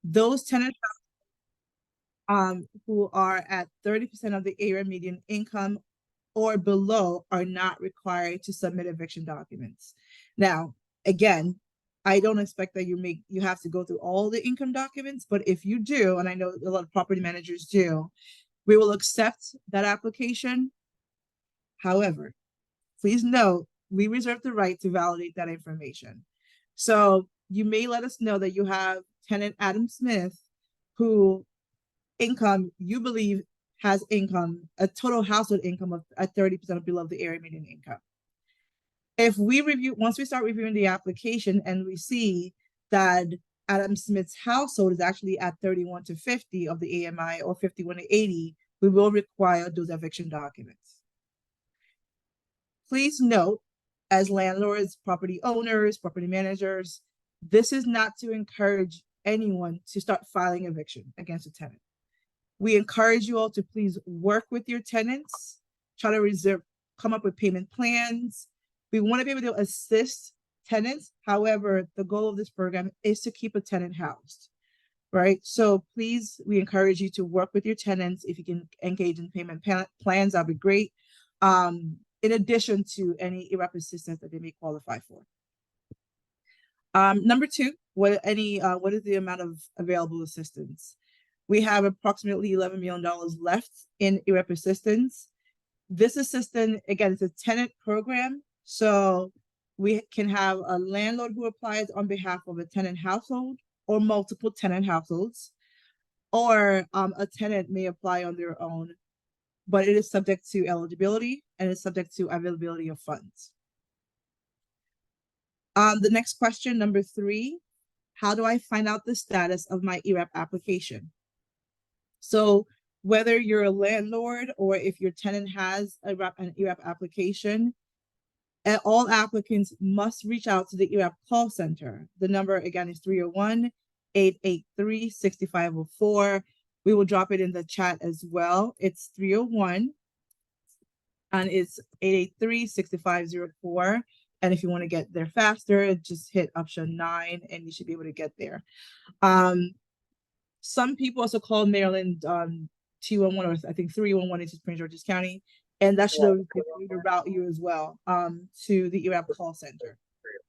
Those tenants who are at 30% of the area median income or below are not required to submit eviction documents. Now, again, I don't expect that you have to go through all the income documents, but if you do, and I know a lot of property managers do, we will accept that application. However, please note, we reserve the right to validate that information. So you may let us know that you have tenant Adam Smith, who income you believe has income, a total household income of at 30% or below the area median income. If we review, once we start reviewing the application and we see that Adam Smith's household is actually at 31 to 50 of the AMI or 51 to 80, we will require those eviction documents. Please note, as landlords, property owners, property managers, this is not to encourage anyone to start filing eviction against a tenant. We encourage you all to please work with your tenants, try to come up with payment plans. We want to be able to assist tenants. However, the goal of this program is to keep a tenant housed, right? So please, we encourage you to work with your tenants. If you can engage in payment plans, that'd be great. In addition to any ERAP assistance that they may qualify for. Number two, what is the amount of available assistance? We have approximately $11 million left in ERAP assistance. This assistance, again, it's a tenant program. So we can have a landlord who applies on behalf of a tenant household or multiple tenant households, or a tenant may apply on their own, but it is subject to eligibility and is subject to availability of funds. The next question, number three, how do I find out the status of my ERAP application? So whether you're a landlord or if your tenant has an ERAP application, all applicants must reach out to the ERAP call center. The number again is 301-883-6504. We will drop it in the chat as well. It's 301 and it's 883-6504. And if you want to get there faster, just hit option 9 and you should be able to get there. Some people also call Maryland 211, or I think 311 is Prince George's County, and that should route you as well to the ERAP call center.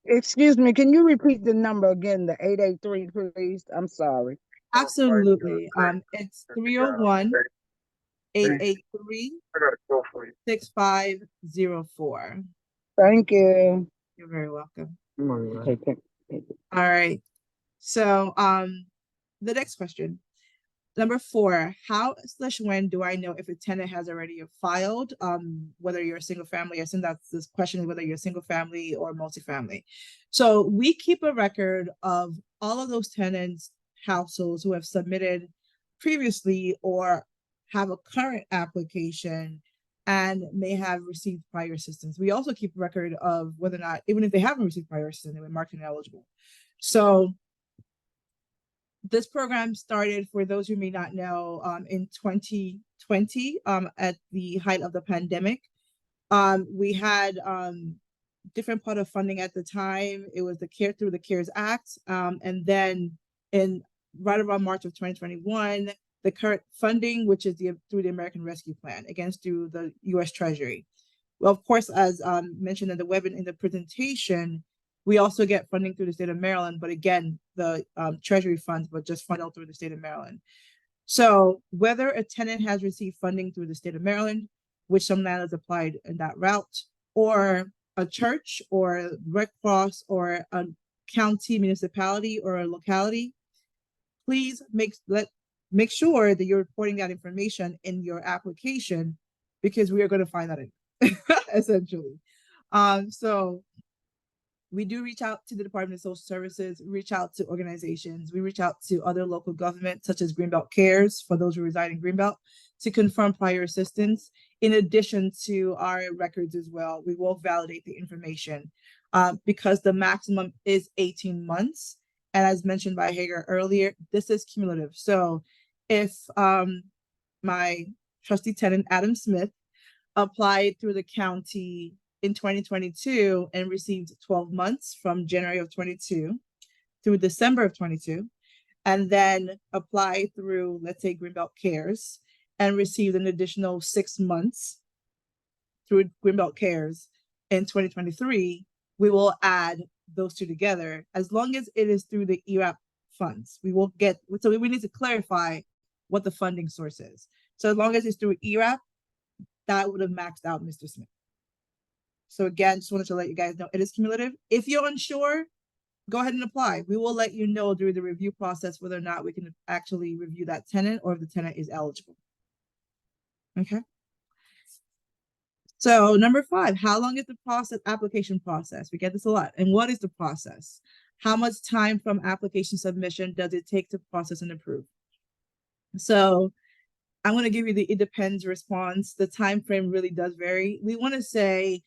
Excuse me, can you repeat the number again, the 883, please? I'm sorry. Absolutely. It's 301-883-6504. Thank you. You're very welcome. Okay. All right. So the next question. Number 4, how/when do I know if a tenant has already filed, whether you're a single family? I assume that's this question, whether you're a single family or multifamily. So we keep a record of all of those tenants' households who have submitted previously or have a current application and may have received prior assistance. We also keep a record of whether or not, even if they haven't received prior assistance, they were marked ineligible. So this program started, for those who may not know, in 2020, at the height of the pandemic. We had different part of funding at the time. It was through the CARES Act. And then right around March of 2021, the current funding, which is through the American Rescue Plan, through the US Treasury. Well, of course, as mentioned in the presentation, we also get funding through the state of Maryland, but again, the Treasury funds, but just funneled through the state of Maryland. So whether a tenant has received funding through the state of Maryland, which some landlords applied in that route, or a church or Red Cross or a county, municipality, or a locality, please make sure that you're reporting that information in your application, because we are going to find that essentially. So we do reach out to the Department of Social Services, reach out to organizations, we reach out to other local governments such as Greenbelt Cares for those who reside in Greenbelt to confirm prior assistance. In addition to our records as well, we will validate the information because the maximum is 18 months. And as mentioned by Hager earlier, this is cumulative. So if my trustee tenant, Adam Smith, applied through the county in 2022 and received 12 months from January of 22 through December of 22, and then apply through, let's say, Greenbelt Cares, and receive an additional 6 months through Greenbelt Cares in 2023, we will add those two together. As long as it is through the ERAP funds, we will get, so we need to clarify what the funding source is. So as long as it's through ERAP, that would have maxed out Mr. Smith. So again, just wanted to let you guys know it is cumulative. If you're unsure, go ahead and apply. We will let you know during the review process whether or not we can actually review that tenant or if the tenant is eligible. Okay. So number 5, how long is the application process? We get this a lot. And what is the process? How much time from application submission does it take to process and approve? So I'm going to give you the it depends response. The time frame really does vary. We want to say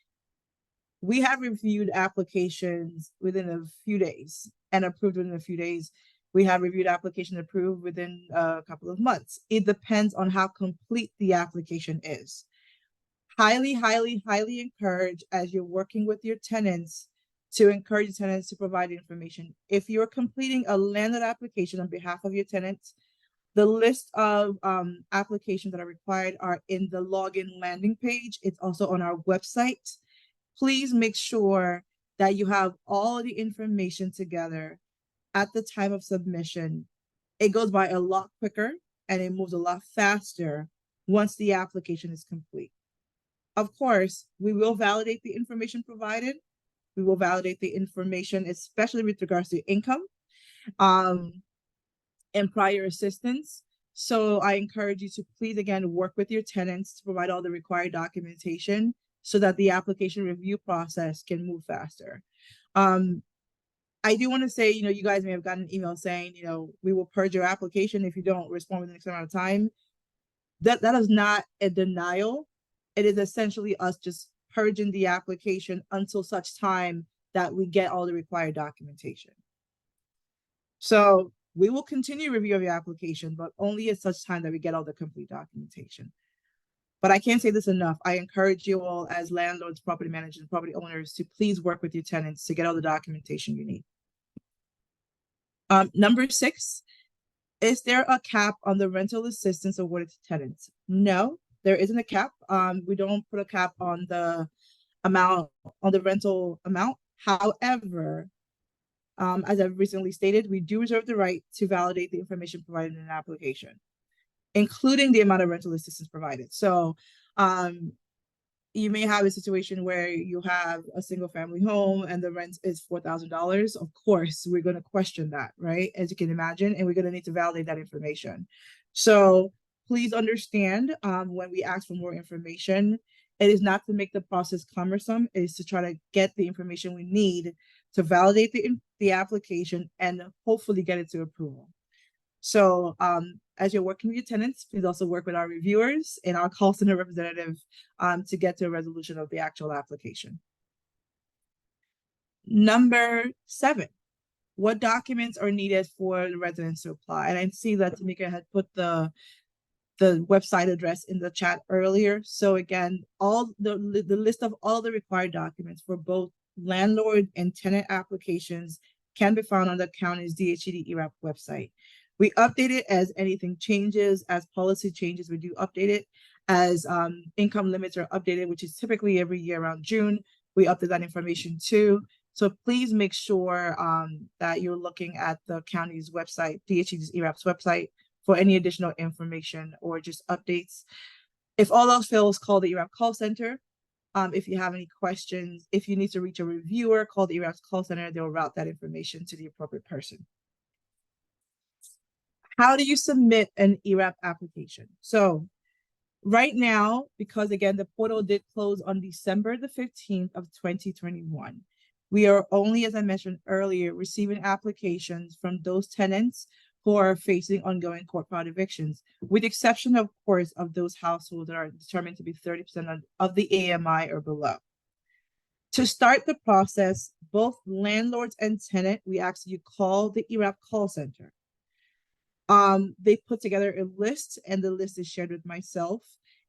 we have reviewed applications within a few days and approved within a few days. We have reviewed application approved within a couple of months. It depends on how complete the application is. Highly, highly, highly encourage, as you're working with your tenants, to encourage tenants to provide information. If you're completing a landlord application on behalf of your tenants, the list of applications that are required are in the login landing page. It's also on our website. Please make sure that you have all the information together at the time of submission. It goes by a lot quicker and it moves a lot faster once the application is complete. Of course, we will validate the information provided. We will validate the information, especially with regards to income and prior assistance. So I encourage you to please, again, work with your tenants to provide all the required documentation so that the application review process can move faster. I do want to say, you guys may have gotten an email saying, we will purge your application if you don't respond within the next amount of time. That is not a denial. It is essentially us just purging the application until such time that we get all the required documentation. So we will continue review of your application, but only at such time that we get all the complete documentation. But I can't say this enough. I encourage you all as landlords, property managers, and property owners to please work with your tenants to get all the documentation you need. Number 6, is there a cap on the rental assistance awarded to tenants? No, there isn't a cap. We don't put a cap on the amount, on the rental amount. However, as I've recently stated, we do reserve the right to validate the information provided in an application, including the amount of rental assistance provided. So you may have a situation where you have a single family home and the rent is $4,000. Of course, we're going to question that, right? As you can imagine, and we're going to need to validate that information. So please understand when we ask for more information, it is not to make the process cumbersome. It is to try to get the information we need to validate the application and hopefully get it to approval. So as you're working with your tenants, please also work with our reviewers and our call center representative to get to a resolution of the actual application. Number 7, what documents are needed for the residents to apply? And I see that Tamika had put the website address in the chat earlier. So again, all the list of all the required documents for both landlord and tenant applications can be found on the county's DHED ERAP website. We update it as anything changes, as policy changes, we do update it. As income limits are updated, which is typically every year around June, we update that information too. So please make sure that you're looking at the county's website, DHED's ERAP's website, for any additional information or just updates. If all else fails, call the ERAP call center. If you have any questions, if you need to reach a reviewer, call the ERAP's call center. They'll route that information to the appropriate person. How do you submit an ERAP application? So right now, because again, the portal did close on December the 15th of 2021, we are only, as I mentioned earlier, receiving applications from those tenants who are facing ongoing court-filed evictions, with the exception, of course, of those households that are determined to be 30% of the AMI or below. To start the process, both landlords and tenant, we ask you call the ERAP call center. They put together a list, and the list is shared with myself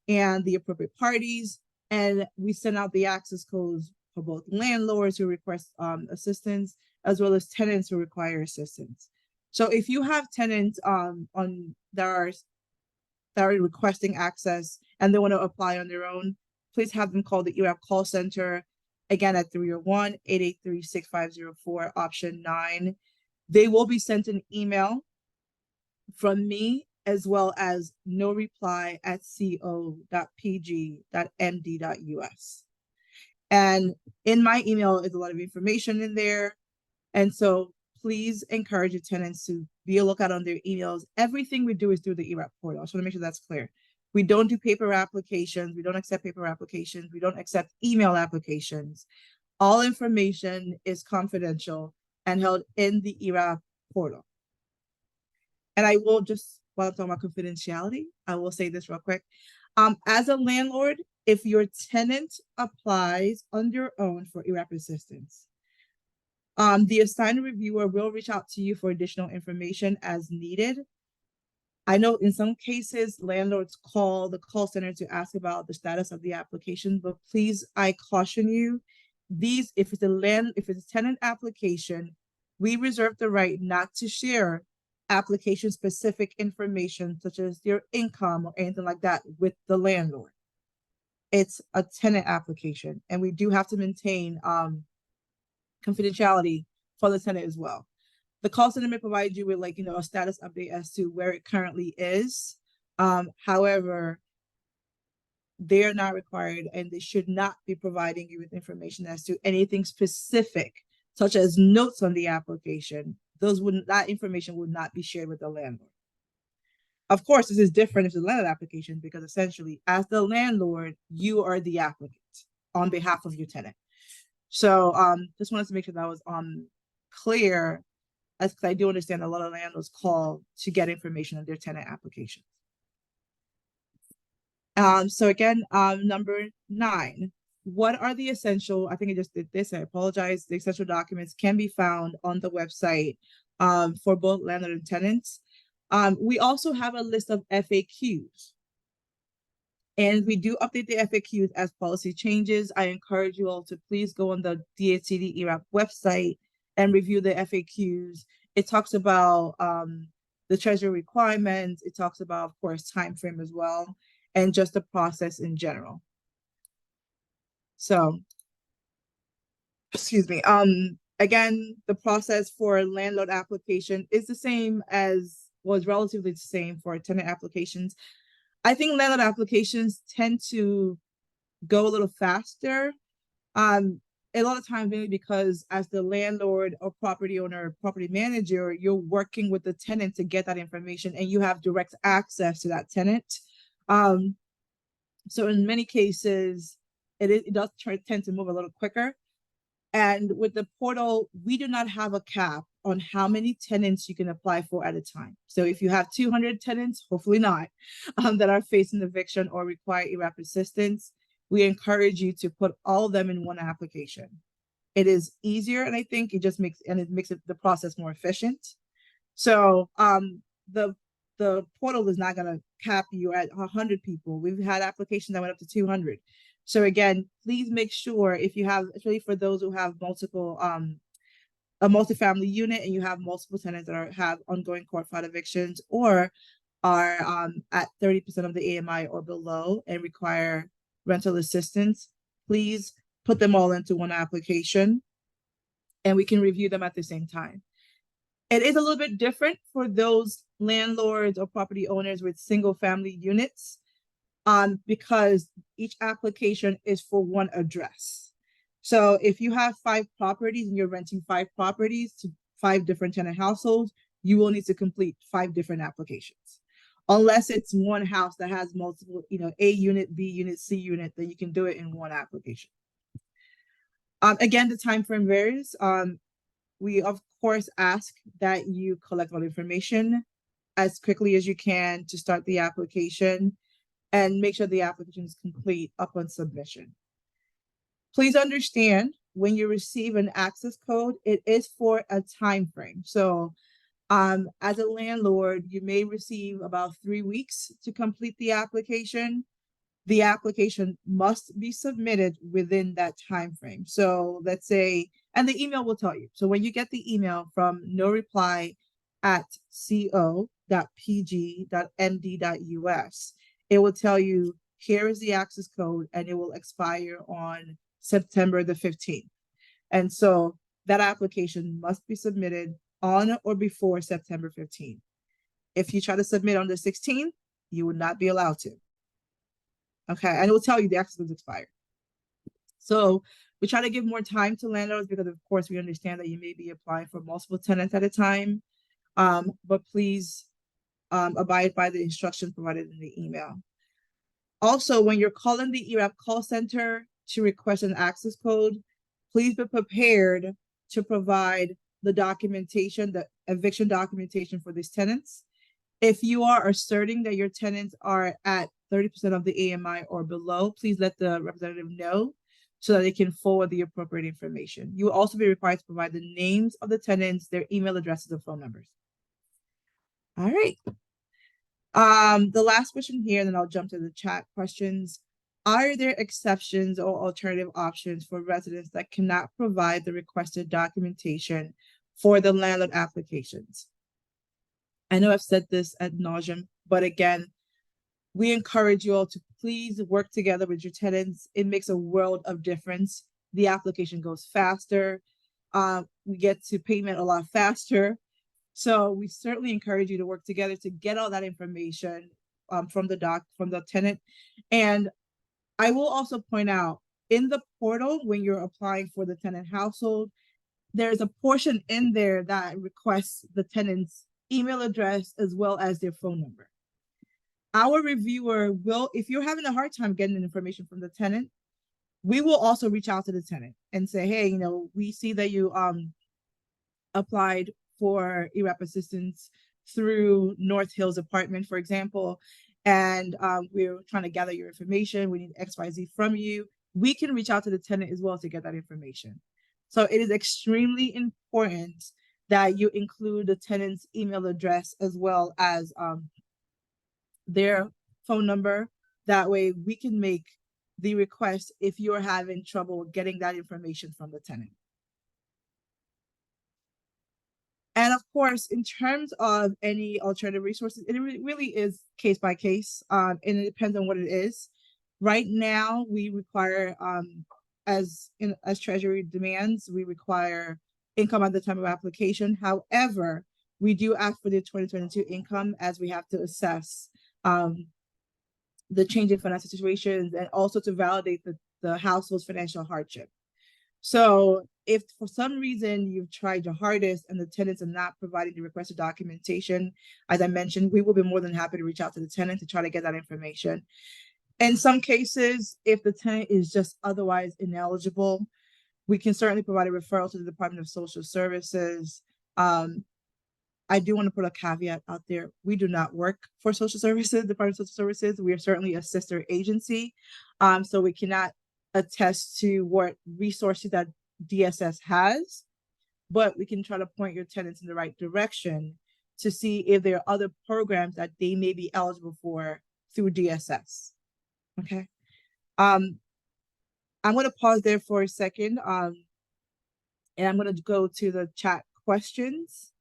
and the appropriate parties, and we send out the access codes for both landlords who request assistance as well as tenants who require assistance. So if you have tenants on that are requesting access and they want to apply on their own, please have them call the ERAP call center, again at 301-883-6504, option 9. They will be sent an email from me, as well as no reply at co.pg.md.us. And in my email is a lot of information in there. And so please encourage your tenants to be a lookout on their emails. Everything we do is through the ERAP portal. I just want to make sure that's clear. We don't do paper applications. We don't accept paper applications. We don't accept email applications. All information is confidential and held in the ERAP portal. And I will just, while I'm talking about confidentiality, I will say this real quick. As a landlord, if your tenant applies on their own for ERAP assistance, the assigned reviewer will reach out to you for additional information as needed. I know in some cases, landlords call the call center to ask about the status of the application, but please, I caution you, if it's a tenant application, we reserve the right not to share application specific information such as your income or anything like that with the landlord. It's a tenant application, and we do have to maintain confidentiality for the tenant as well. The call center may provide you with a status update as to where it currently is. However, they're not required, and they should not be providing you with information as to anything specific, such as notes on the application. That information would not be shared with the landlord. Of course, this is different if it's a landlord application, because essentially, as the landlord, you are the applicant on behalf of your tenant. So just wanted to make sure that was clear, as I do understand a lot of landlords call to get information on their tenant applications. So again, number 9, what are the essential, I think I just did this, I apologize. The essential documents can be found on the website for both landlord and tenants. We also have a list of FAQs. And we do update the FAQs as policy changes. I encourage you all to please go on the DHCD ERAP website and review the FAQs. It talks about the treasury requirements. It talks about, of course, time frame as well, and just the process in general. So, excuse me. Again, the process for landlord application is the same as, was relatively the same for tenant applications. I think landlord applications tend to go a little faster. A lot of times, maybe because as the landlord or property owner, property manager, you're working with the tenant to get that information, and you have direct access to that tenant. So in many cases, it does tend to move a little quicker. And with the portal, we do not have a cap on how many tenants you can apply for at a time. So if you have 200 tenants, hopefully not, that are facing eviction or require ERAP assistance, we encourage you to put all of them in one application. It is easier, and I think it just makes the process more efficient. So the portal is not going to cap you at 100 people. We've had applications that went up to 200. So again, please make sure, if you have, especially for those who have multiple, a multifamily unit and you have multiple tenants that have ongoing court-filed evictions or are at 30% of the AMI or below and require rental assistance, please put them all into one application and we can review them at the same time. It is a little bit different for those landlords or property owners with single family units, because each application is for one address. So if you have 5 properties and you're renting 5 properties to 5 different tenant households, you will need to complete 5 different applications. Unless it's one house that has multiple, A unit, B unit, C unit, then you can do it in one application. Again, the time frame varies. We of course ask that you collect all the information as quickly as you can to start the application, and make sure the application is complete upon submission. Please understand, when you receive an access code, it is for a time frame. So as a landlord, you may receive about 3 weeks to complete the application. The application must be submitted within that time frame. So let's say, and the email will tell you. So when you get the email from no reply at co.pg.md.us, it will tell you here is the access code and it will expire on September the 15th. And so that application must be submitted on or before September 15th. If you try to submit on the 16th, you would not be allowed to. Okay, and it will tell you the access is expired. So we try to give more time to landlords because, of course, we understand that you may be applying for multiple tenants at a time. But please abide by the instructions provided in the email. Also, when you're calling the ERAP call center to request an access code, please be prepared to provide the documentation, the eviction documentation for these tenants. If you are asserting that your tenants are at 30% of the AMI or below, please let the representative know so that they can forward the appropriate information. You will also be required to provide the names of the tenants, their email addresses, and phone numbers. All right. The last question here, and then I'll jump to the chat questions. Are there exceptions or alternative options for residents that cannot provide the requested documentation for the landlord applications? I know I've said this ad nauseum, but again, we encourage you all to please work together with your tenants. It makes a world of difference. The application goes faster. We get to payment a lot faster. So we certainly encourage you to work together to get all that information from the tenant. And I will also point out in the portal, when you're applying for the tenant household, there's a portion in there that requests the tenant's email address as well as their phone number. Our reviewer will, if you're having a hard time getting information from the tenant, we will also reach out to the tenant and say, hey, we see that you applied for ERAP assistance through North Hills Apartment, for example, and we're trying to gather your information. We need XYZ from you. We can reach out to the tenant as well to get that information. So it is extremely important that you include the tenant's email address as well as their phone number. That way we can make the request if you're having trouble getting that information from the tenant. And of course, in terms of any alternative resources, it really is case by case, and it depends on what it is. Right now, we require, as Treasury demands, we require income at the time of application. However, we do ask for the 2022 income as we have to assess the change in financial situations and also to validate the household's financial hardship. So if for some reason you've tried your hardest and the tenants are not providing the requested documentation, as I mentioned, we will be more than happy to reach out to the tenant to try to get that information. In some cases, if the tenant is just otherwise ineligible, we can certainly provide a referral to the Department of Social Services. I do want to put a caveat out there. We do not work for social services, Department of Social Services. We are certainly a sister agency. So we cannot attest to what resources that DSS has, but we can try to point your tenants in the right direction to see if there are other programs that they may be eligible for through DSS. Okay. I'm going to pause there for a second. And I'm going to go to the chat questions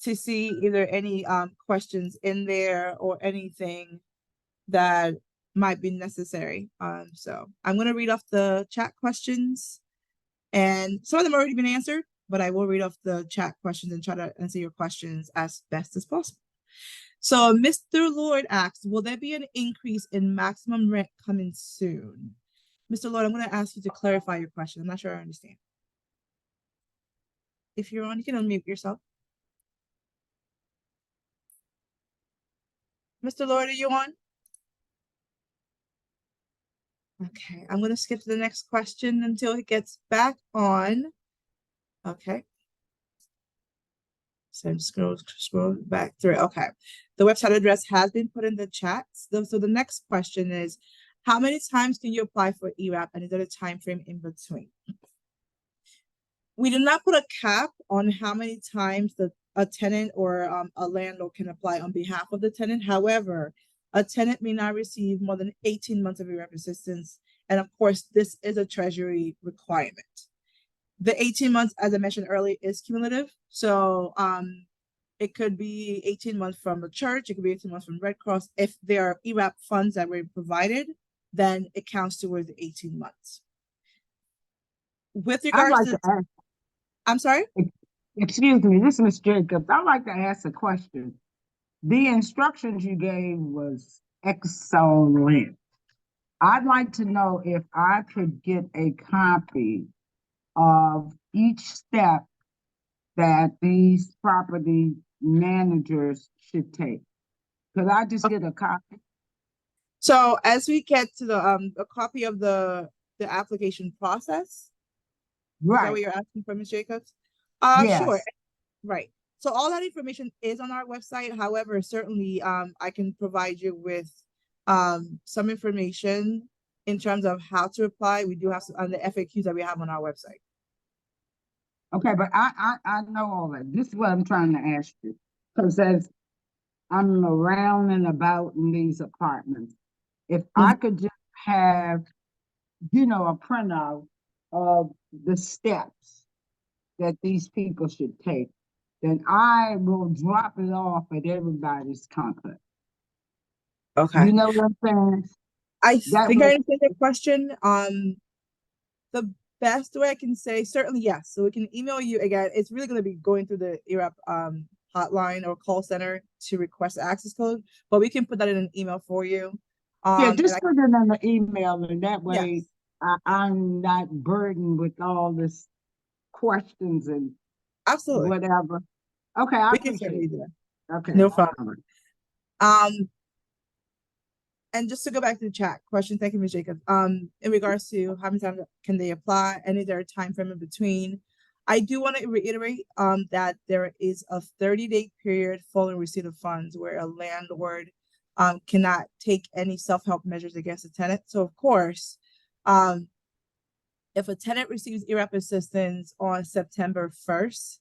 to see if there are any questions in there or anything that might be necessary. So I'm going to read off the chat questions, and some of them have already been answered, but I will read off the chat questions and try to answer your questions as best as possible. So Mr. Lord asks, will there be an increase in maximum rent coming soon? Mr. Lord, I'm going to ask you to clarify your question. I'm not sure I understand. If you're on, you can unmute yourself. Mr. Lord, are you on? Okay, I'm going to skip to the next question until it gets back on. Okay. So I'm just going to scroll back through. Okay. The website address has been put in the chat. So the next question is, how many times can you apply for ERAP, and is there a time frame in between? We did not put a cap on how many times a tenant or a landlord can apply on behalf of the tenant. However, a tenant may not receive more than 18 months of ERAP assistance. And of course, this is a Treasury requirement. The 18 months, as I mentioned earlier, is cumulative. So It could be 18 months from the church. It could be 18 months from Red Cross. If there are ERAP funds that were provided, then it counts towards the 18 months. With I'd regards like to, to ask, I'm sorry? excuse me, this is Ms. Jacobs. I'd like to ask a question. The instructions you gave was excellent. I'd like to know if I could get a copy of each step that these property managers should take. Could I just get a copy? So as we get to the a copy of the application process, is that Right, what you're asking for, Ms. Jacobs? Sure. yes. Right. So all that information is on our website. However, certainly I can provide you with some information in terms of how to apply. We do have some on the FAQs that we have on our website. Okay, but I know all that. This is what I'm trying to ask you. Because as I'm around and about in these apartments, if Mhm. I could just have, a printout of the steps that these people should take, then I will drop it off at everybody's comfort. Okay. You know what I'm saying? I That think I way, understand your question. The best way I can say, certainly yes. So we can email you again. It's really going to be going through the ERAP hotline or call center to request the access code, but we can put that in an email for you. yeah, And just put it in the email, and that way yes, I'm not burdened with all this questions and absolutely. whatever. Okay, I We can appreciate certainly it. do that. Okay, No problem. all right. Um, and just to go back to the chat question, thank you, Ms. Jacobs. In regards to how many times can they apply and is there a time frame in between? I do want to reiterate that there is a 30-day period following receipt of funds where a landlord cannot take any self-help measures against a tenant. So of course, if a tenant receives ERAP assistance on September 1st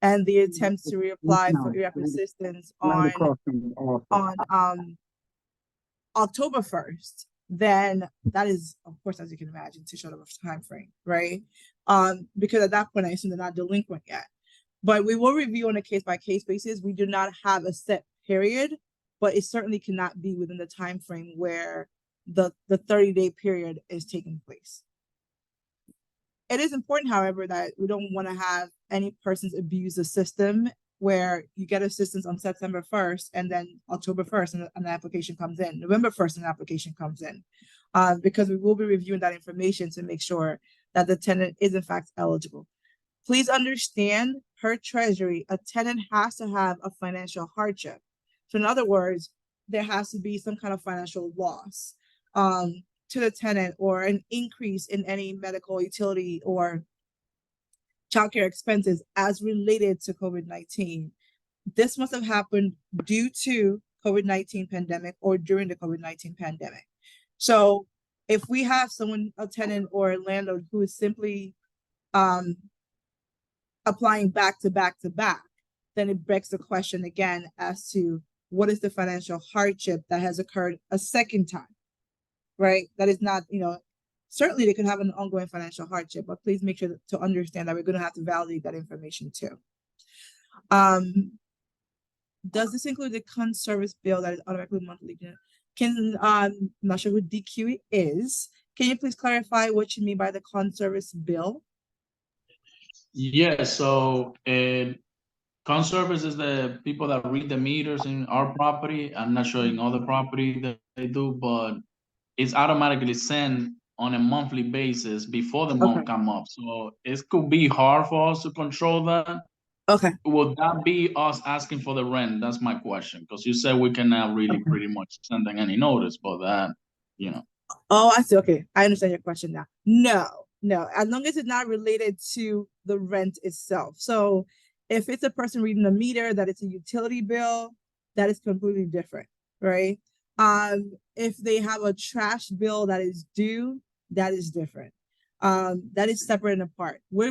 and the attempts to reapply for No, ERAP assistance right on across from the office. on um October 1st, then that is, of course, as you can imagine, too short of a time frame, right? Because at that point, I assume they're not delinquent yet. But we will review on a case by case basis. We do not have a set period, but it certainly cannot be within the time frame where the 30-day period is taking place. It is important, however, that we don't want to have any persons abuse the system where you get assistance on September 1st and then October 1st and an application comes in, November 1st an application comes in, because we will be reviewing that information to make sure that the tenant is in fact eligible. Please understand, per Treasury, a tenant has to have a financial hardship. So in other words, there has to be some kind of financial loss to the tenant or an increase in any medical utility or childcare expenses as related to COVID-19. This must have happened due to COVID-19 pandemic or during the COVID-19 pandemic. So if we have someone, a tenant or a landlord who is simply applying back to back to back, then it begs the question again as to what is the financial hardship that has occurred a second time, right? That is not, certainly they could have an ongoing financial hardship, but please make sure to understand that we're going to have to validate that information too. Does this include the con service bill that is automatically monthly? I'm not sure who DQ is. Can you please clarify what you mean by the con service bill? Yeah, so conservice is the people that read the meters in our property. I'm not sure in other property that they do, but it's automatically sent on a monthly basis before the Okay. month come up. So it could be hard for us to control that. Okay. Would that be us asking for the rent? That's my question. Because you said we cannot really Okay. pretty much sending any notice, but that. Oh, I see. Okay. I understand your question now. No. As long as it's not related to the rent itself. So if it's a person reading a meter, that it's a utility bill, that is completely different, right? If they have a trash bill that is due, that is different. That is separate and apart. Where